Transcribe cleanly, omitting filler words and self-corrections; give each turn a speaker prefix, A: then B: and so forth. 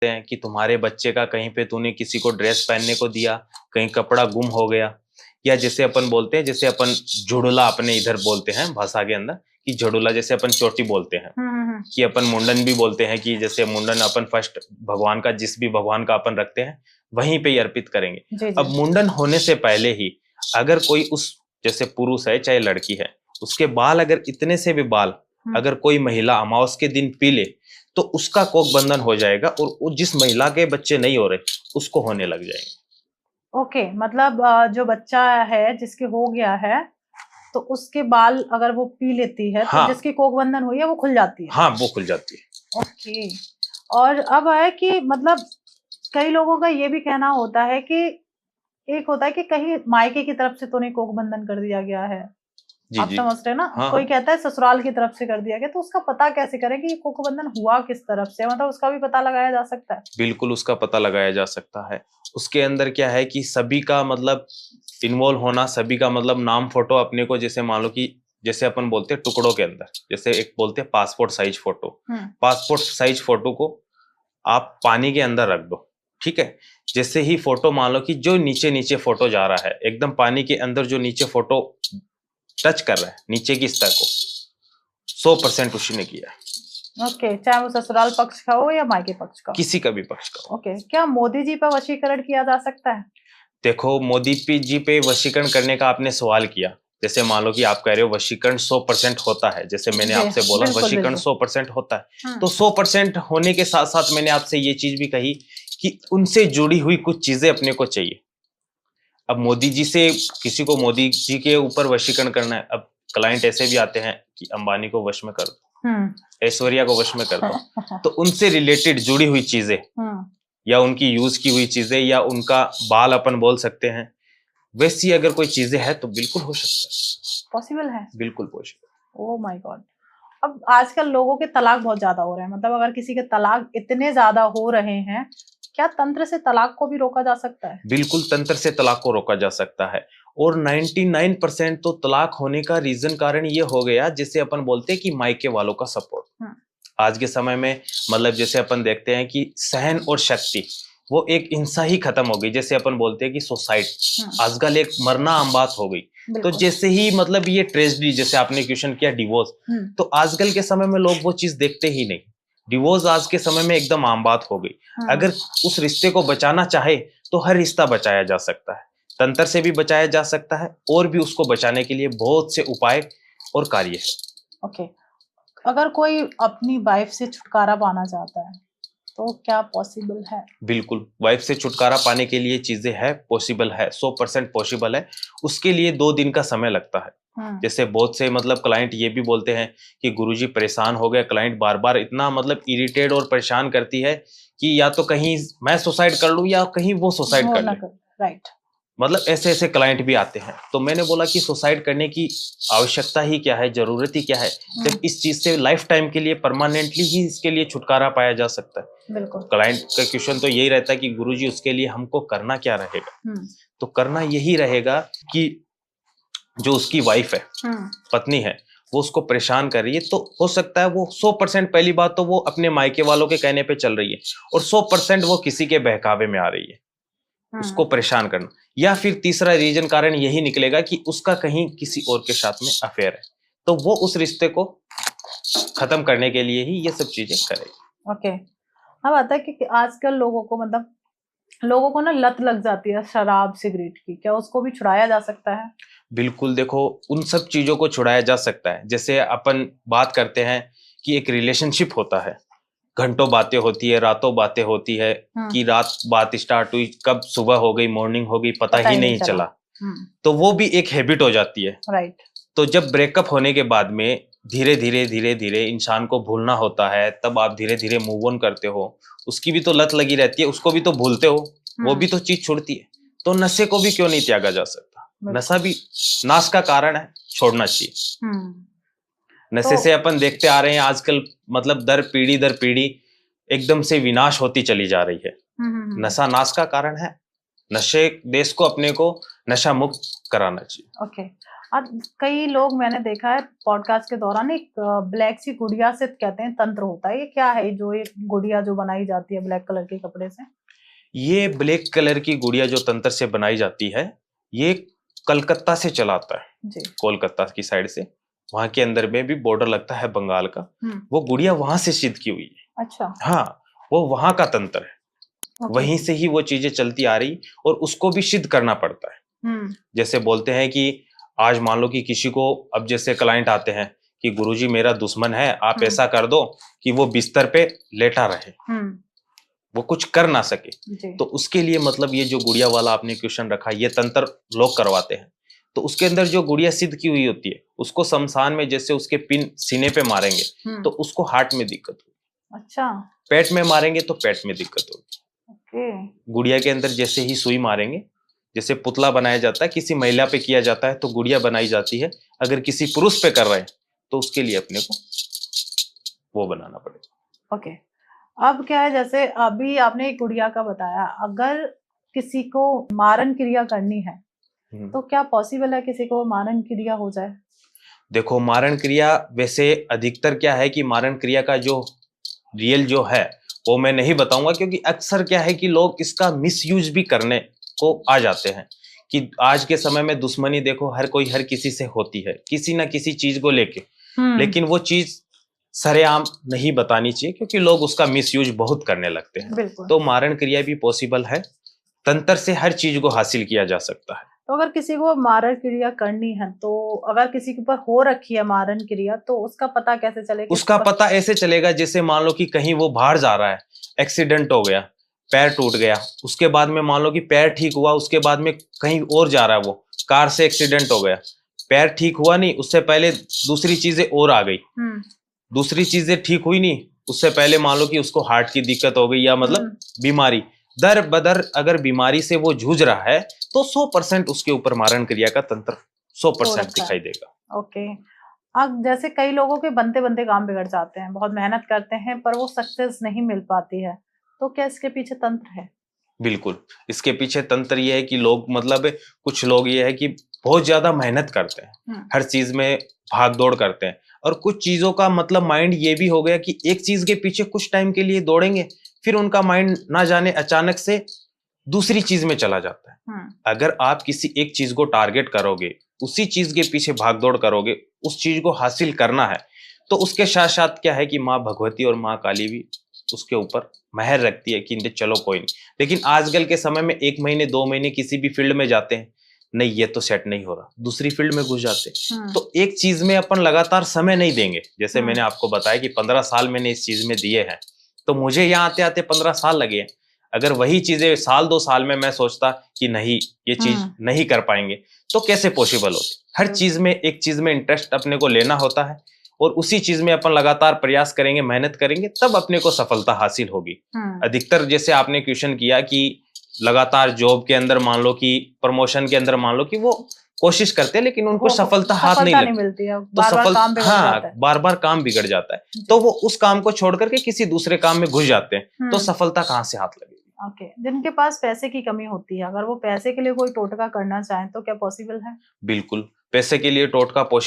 A: हैं कि तुम्हारे बच्चे का कहीं पे तूने किसी को ड्रेस पहनने को दिया, कहीं कपड़ा गुम हो गया, या जैसे अपन बोलते हैं, जैसे अपन झुड़ुला अपने इधर बोलते हैं भाषा के अंदर कि झुड़ुला, जैसे अपन चोटी बोलते हैं कि अपन मुंडन भी बोलते हैं कि जैसे मुंडन अपन फर्स्ट भगवान का, जिस भी भगवान का अपन रखते हैं वहीं पे ही अर्पित करेंगे।
B: जी जी।
A: अब मुंडन होने से पहले ही अगर कोई उस, जैसे पुरुष है चाहे लड़की है, उसके बाल अगर इतने से भी बाल अगर कोई महिला अमावस के दिन पी ले तो उसका कोख बंधन हो जाएगा, और जिस महिला के बच्चे नहीं हो रहे उसको होने लग जाएंगे।
B: ओके, मतलब जो बच्चा है जिसके हो गया है तो उसके बाल अगर वो पी लेती है तो
A: हाँ
B: जिसकी कोख बंधन हुई है वो खुल जाती है।
A: हाँ, वो खुल जाती है।
B: ओके। और अब है कि मतलब कई लोगों का ये भी कहना होता है कि एक होता है कि कहीं मायके की तरफ से तो नहीं कोख बंधन कर दिया गया है,
A: जी
B: आप
A: जी।
B: समझ रहे हैं ना।
A: हाँ
B: कोई
A: हाँ,
B: कहता है ससुराल की तरफ से कर दिया गया, तो उसका पता कैसे करें कि ये कोख बंधन हुआ किस तरफ से, मतलब उसका भी पता लगाया जा सकता है?
A: बिल्कुल उसका पता लगाया जा सकता है। उसके अंदर क्या है कि सभी का मतलब इन्वॉल्व होना, सभी का मतलब नाम, फोटो अपने को, जैसे मान लो कि जैसे अपन बोलते हैं टुकड़ों के अंदर, जैसे एक बोलते हैं passport size photo, passport size photo को आप पानी के अंदर रख दो, ठीक है। जैसे ही फोटो मान लो कि जो नीचे नीचे फोटो जा रहा है, एकदम पानी के अंदर जो नीचे फोटो टच कर रहा है नीचे की स्तर को, 100% उसी ने किया है।
B: ओके, चाहे वो ससुराल पक्ष का हो या मायके पक्ष का हो।
A: किसी का भी पक्ष का हो।
B: ओके, क्या मोदी जी पर वशीकरण किया जा सकता है?
A: देखो, मोदी जी पे वशीकरण करने का आपने सवाल किया, जैसे मान लो कि आप कह रहे हो वशीकरण 100% होता है, जैसे मैंने
B: जी,
A: आपसे बोला
B: बिल्कुल
A: वशीकरण
B: बिल्कुल।
A: 100% होता है, तो 100% होने के साथ साथ मैंने आपसे ये चीज भी कही कि उनसे जुड़ी हुई कुछ चीजें अपने को चाहिए। अब मोदी जी से किसी को मोदी जी के ऊपर वशीकरण करना है, अब क्लाइंट ऐसे भी आते हैं कि अंबानी को वश में कर दो, ऐश्वर्या को वश में कर दो, तो उनसे रिलेटेड जुड़ी हुई चीजें या उनकी यूज की हुई चीजें या उनका बाल अपन बोल सकते हैं, वैसी अगर कोई चीजें है तो बिल्कुल हो सकता है।
B: पॉसिबल है?
A: बिल्कुल पॉसिबल।
B: Oh my God. अब आजकल लोगों के तलाक बहुत ज्यादा हो रहे हैं, मतलब अगर किसी के तलाक इतने ज्यादा हो रहे हैं, क्या तंत्र से तलाक को भी रोका जा सकता है?
A: बिल्कुल तंत्र से तलाक को रोका जा सकता है, और 99% तो तलाक होने का रीजन कारण ये हो गया, जैसे अपन बोलते हैं कि मायके वालों का सपोर्ट। आज के समय में मतलब जैसे अपन देखते हैं कि सहन और शक्ति वो एक हिंसा ही खत्म हो गई, जैसे अपन बोलते हैं कि सुसाइड आजकल एक मरना आम बात हो गई। तो जैसे ही मतलब ये ट्रेजेडी, जैसे आपने क्वेश्चन किया डिवोर्स, तो आजकल के समय में लोग वो चीज देखते ही नहीं। डिवोर्स आज के समय में एकदम आम बात हो गई। अगर उस रिश्ते को बचाना चाहे तो हर रिश्ता बचाया जा सकता है, तंत्र से भी बचाया जा सकता है, और भी उसको बचाने के लिए बहुत से उपाय और कार्य है।
B: ओके, अगर कोई अपनी वाइफ से छुटकारा पाना चाहता है तो क्या पॉसिबल है?
A: बिल्कुल, वाइफ से छुटकारा पाने के लिए चीजें है, पॉसिबल है, 100% पॉसिबल है। उसके लिए 2 दिन का समय लगता है। जैसे बहुत से मतलब क्लाइंट ये भी बोलते हैं कि गुरुजी परेशान हो गए, क्लाइंट बार बार इतना मतलब इरिटेट और परेशान करती है कि या तो कहीं मैं सुसाइड कर लूं या कहीं वो सुसाइड कर ले।
B: राइट।
A: मतलब ऐसे ऐसे क्लाइंट भी आते हैं, तो मैंने बोला कि सुसाइड करने की आवश्यकता ही क्या है, जरूरत ही क्या है, जब इस चीज से लाइफ टाइम के लिए परमानेंटली ही इसके लिए छुटकारा पाया जा सकता है।
B: बिल्कुल।
A: क्लाइंट का क्वेश्चन तो यही रहता है कि गुरुजी उसके लिए हमको करना क्या रहेगा। तो करना यही रहेगा कि जो उसकी वाइफ है, पत्नी है, वो उसको परेशान कर रही है, तो हो सकता है वो 100%, पहली बात तो वो अपने मायके वालों के कहने पे चल रही है, और 100% वो किसी के बहकावे में आ रही है उसको परेशान करना। या फिर तीसरा रीजन कारण यही निकलेगा कि उसका कहीं किसी और के साथ में अफेयर है, तो वो उस रिश्ते को खत्म करने के लिए ही ये सब चीजें करेगी।
B: ओके। अब आता है कि आजकल लोगों को मतलब लोगों को ना लत लग जाती है शराब सिगरेट की, क्या उसको भी छुड़ाया जा सकता है?
A: बिल्कुल, देखो उन सब चीजों को छुड़ाया जा सकता है। जैसे अपन बात करते हैं कि एक रिलेशनशिप होता है, घंटों बातें होती है, रातों बातें होती है, कि रात बात स्टार्ट हुई कब सुबह हो गई, मॉर्निंग हो गई, पता ही नहीं चला। तो वो भी एक हैबिट हो जाती है।
B: राइट।
A: तो जब ब्रेकअप होने के बाद में धीरे धीरे धीरे धीरे इंसान को भूलना होता है, तब आप धीरे धीरे मूव ऑन करते हो। उसकी भी तो लत लगी रहती है, उसको भी तो भूलते हो, वो भी तो चीज छुड़ती है। तो नशे को भी क्यों नहीं त्यागा जा सकता? नशा भी नाश का कारण है, छोड़ना चाहिए। नशे से अपन देखते आ रहे हैं आजकल, मतलब दर पीढ़ी एकदम से विनाश होती चली जा रही है। नशा नाश का कारण है। नशे देश को अपने को नशा मुक्त कराना चाहिए।
B: ओके। अब कई लोग मैंने देखा है पॉडकास्ट के दौरान एक ब्लैक सी गुड़िया से कहते हैं तंत्र होता है, ये क्या है जो ये गुड़िया जो बनाई जाती है ब्लैक कलर के कपड़े से?
A: ये ब्लैक कलर की गुड़िया जो तंत्र से बनाई जाती है, ये कलकत्ता से चला आता है,
B: जी।
A: कोलकाता की साइड से। वहां के अंदर में भी बॉर्डर लगता है बंगाल का। वो गुड़िया वहां से सिद्ध की हुई है।
B: अच्छा।
A: हाँ, वो वहां का तंत्र है।
B: ओके।
A: वहीं से ही वो चीजें चलती आ रही और उसको भी सिद्ध करना पड़ता है। जैसे बोलते हैं कि आज मान लो कि किसी को, अब जैसे क्लाइंट आते हैं कि गुरुजी मेरा दुश्मन है, आप ऐसा कर दो कि वो बिस्तर पे लेटा रहे, वो कुछ कर ना सके। तो उसके लिए मतलब ये जो गुड़िया वाला आपने क्वेश्चन रखा, ये तंत्र लोग करवाते हैं। तो उसके अंदर जो गुड़िया सिद्ध की हुई होती है, उसको शमशान में जैसे उसके पिन सीने पे मारेंगे तो उसको हार्ट में दिक्कत होगी।
B: अच्छा।
A: पेट में मारेंगे तो पेट में दिक्कत होगी।
B: ओके।
A: गुड़िया के अंदर जैसे ही सुई मारेंगे, जैसे पुतला बनाया जाता है, किसी महिला पे किया जाता है तो गुड़िया बनाई जाती है। अगर किसी पुरुष पे कर रहे हैं तो उसके लिए अपने को वो बनाना पड़ेगा।
B: ओके। अब क्या है, जैसे अभी आपने एक गुड़िया का बताया, अगर किसी को मारन क्रिया करनी है तो क्या पॉसिबल है किसी को मारन क्रिया हो जाए?
A: देखो, मारण क्रिया वैसे अधिकतर क्या है कि मारण क्रिया का जो रियल जो है वो मैं नहीं बताऊंगा, क्योंकि अक्सर क्या है कि लोग इसका मिसयूज भी करने को आ जाते हैं। कि आज के समय में दुश्मनी देखो हर कोई हर किसी से होती है, किसी ना किसी चीज को लेके, लेकिन वो चीज सरेआम नहीं बतानी चाहिए क्योंकि लोग उसका मिसयूज बहुत करने लगते हैं। तो मारण क्रिया भी पॉसिबल है, तंत्र से हर चीज को हासिल किया जा सकता है।
B: तो अगर किसी को मारण क्रिया करनी है, तो अगर किसी के ऊपर हो रखी है मारण क्रिया, तो उसका पता कैसे चलेगा?
A: उसका पता ऐसे चलेगा, जैसे मान लो कि कहीं वो बाहर जा रहा है, एक्सीडेंट हो गया, पैर टूट गया, उसके बाद में मान लो कि पैर ठीक हुआ, उसके बाद में कहीं और जा रहा है, वो कार से एक्सीडेंट हो गया, पैर ठीक हुआ नहीं, उससे पहले दूसरी चीजें और आ गई, दूसरी चीजें ठीक हुई नहीं, उससे पहले मान लो कि उसको हार्ट की दिक्कत हो गई या मतलब बीमारी, दर बदर अगर बीमारी से वो जूझ रहा है तो 100% उसके ऊपर मारण क्रिया का तंत्र 100% दिखाई देगा।
B: ओके। अब जैसे कई लोगों के बनते बनते काम बिगड़ जाते हैं, बहुत मेहनत करते हैं पर वो सक्सेस नहीं मिल पाती है, तो क्या इसके पीछे तंत्र है?
A: बिल्कुल, इसके पीछे तंत्र ये है कि लोग मतलब कुछ लोग ये है कि बहुत ज्यादा मेहनत करते हैं, हर चीज में भाग दौड़ करते हैं, और कुछ चीजों का मतलब माइंड ये भी हो गया कि एक चीज के पीछे कुछ टाइम के लिए दौड़ेंगे, फिर उनका माइंड ना जाने अचानक से दूसरी चीज में चला जाता है। अगर आप किसी एक चीज को टारगेट करोगे, उसी चीज के पीछे भाग दौड़ करोगे, उस चीज को हासिल करना है, तो उसके साथ साथ क्या है कि माँ भगवती और माँ काली भी उसके ऊपर मेहर रखती है कि चलो कोई नहीं। लेकिन आजकल के समय में 1 महीने 2 महीने किसी भी फील्ड में जाते हैं, नहीं ये तो सेट नहीं हो रहा, दूसरी फील्ड में घुस जाते हैं। तो एक चीज में अपन लगातार समय नहीं देंगे। जैसे मैंने आपको बताया कि 15 साल मैंने इस चीज में दिए हैं, तो मुझे यहाँ आते आते 15 साल लगे हैं। अगर वही चीजें साल 2 साल में मैं सोचता कि नहीं ये चीज नहीं कर पाएंगे, तो कैसे पॉसिबल होती। हर चीज में एक चीज में इंटरेस्ट अपने को लेना होता है, और उसी चीज में अपन लगातार प्रयास करेंगे, मेहनत करेंगे, तब अपने को सफलता हासिल होगी। अधिकतर जैसे आपने क्वेश्चन किया कि लगातार जॉब के अंदर मान लो कि प्रमोशन के अंदर मान लो कि वो कोशिश करते हैं लेकिन उनको सफलता हाथ नहीं
B: मिलती है,
A: तो सफल बार बार काम बिगड़ जाता है, तो वो उस काम को छोड़ करके किसी दूसरे काम में घुस जाते हैं, तो सफलता कहाँ से हाथ लगेगी।
B: ओके। जिनके पास पैसे की कमी होती है, अगर वो पैसे के लिए कोई टोटका करना चाहें तो क्या पॉसिबल है?
A: बिल्कुल, पैसे के लिए टोटका पॉसिबल